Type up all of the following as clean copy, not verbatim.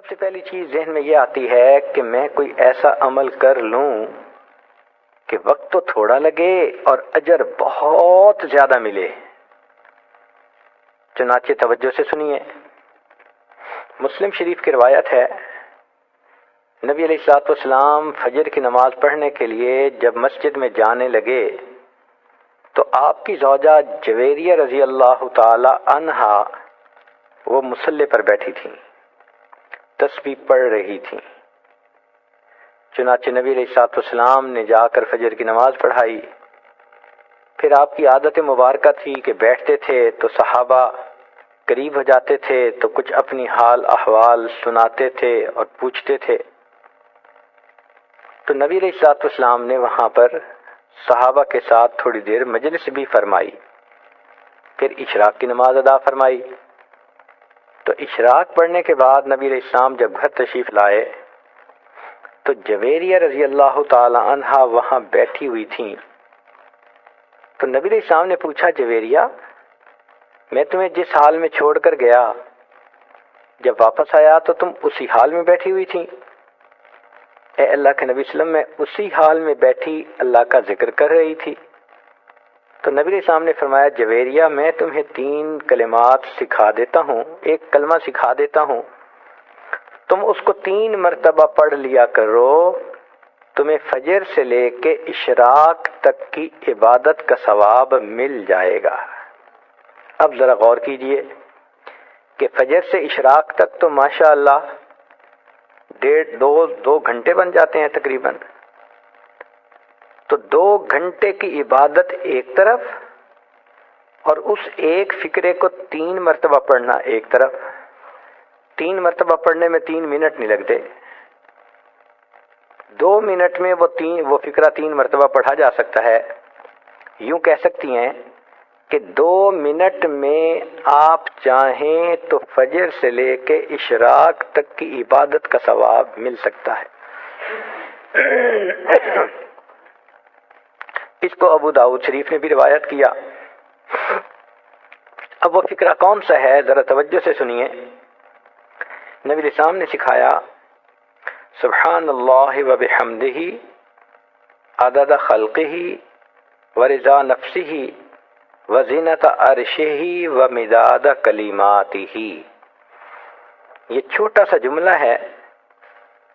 سے پہلی چیز ذہن میں یہ آتی ہے کہ میں کوئی ایسا عمل کر لوں کہ وقت تو تھوڑا لگے اور اجر بہت زیادہ ملے. چنانچہ توجہ سے سنیے. مسلم شریف کی روایت ہے، نبی علیہ الصلوۃ والسلام فجر کی نماز پڑھنے کے لیے جب مسجد میں جانے لگے تو آپ کی زوجہ جویریہ رضی اللہ تعالی عنہا وہ مصلی پر بیٹھی تھیں، تسبیح پڑھ رہی تھیں. چنانچہ نبی علیہ الصلوۃ والسلام نے جا کر فجر کی نماز پڑھائی. پھر آپ کی عادت مبارکہ تھی کہ بیٹھتے تھے تو صحابہ قریب ہو جاتے تھے تو کچھ اپنی حال احوال سناتے تھے اور پوچھتے تھے. تو نبی علیہ الصلوۃ والسلام نے وہاں پر صحابہ کے ساتھ تھوڑی دیر مجلس بھی فرمائی. پھر اشراق کی نماز ادا فرمائی. تو اشراق پڑھنے کے بعد نبی علیہ السلام جب گھر تشریف لائے تو جویریہ رضی اللہ تعالی عنہا وہاں بیٹھی ہوئی تھیں. تو نبی علیہ السلام نے پوچھا، جویریہ میں تمہیں جس حال میں چھوڑ کر گیا جب واپس آیا تو تم اسی حال میں بیٹھی ہوئی تھی؟ اے اللہ کے نبی صلی اللہ علیہ وسلم، میں اسی حال میں بیٹھی اللہ کا ذکر کر رہی تھی. تو نبی علیہ السلام نے فرمایا، جویریہ میں تمہیں 3 کلمات سکھا دیتا ہوں، ایک کلمہ سکھا دیتا ہوں، تم اس کو 3 مرتبہ پڑھ لیا کرو، تمہیں فجر سے لے کے اشراق تک کی عبادت کا ثواب مل جائے گا. اب ذرا غور کیجئے کہ فجر سے اشراق تک تو ماشاءاللہ 2 گھنٹے بن جاتے ہیں تقریباً. تو 2 گھنٹے کی عبادت ایک طرف اور اس ایک فقرے کو 3 مرتبہ پڑھنا ایک طرف. 3 مرتبہ پڑھنے میں 3 منٹ نہیں لگتے. 2 منٹ میں وہ فقرہ 3 مرتبہ پڑھا جا سکتا ہے. یوں کہہ سکتی ہیں کہ 2 منٹ میں آپ چاہیں تو فجر سے لے کے اشراق تک کی عبادت کا ثواب مل سکتا ہے. اس کو ابو داؤد شریف نے بھی روایت کیا. اب وہ فقرہ کون سا ہے ذرا توجہ سے سنیے. نبی علیہ السلام نے سکھایا، سبحان اللہ و بحمدہ عدد خلقہ و رضا نفسہ و زینت عرشہ و مداد کلماتہ. یہ چھوٹا سا جملہ ہے،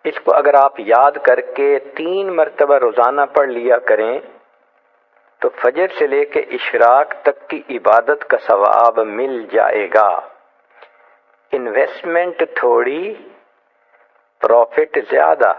اس کو اگر آپ یاد کر کے 3 مرتبہ روزانہ پڑھ لیا کریں تو فجر سے لے کے اشراق تک کی عبادت کا ثواب مل جائے گا. انویسٹمنٹ تھوڑی، پروفٹ زیادہ.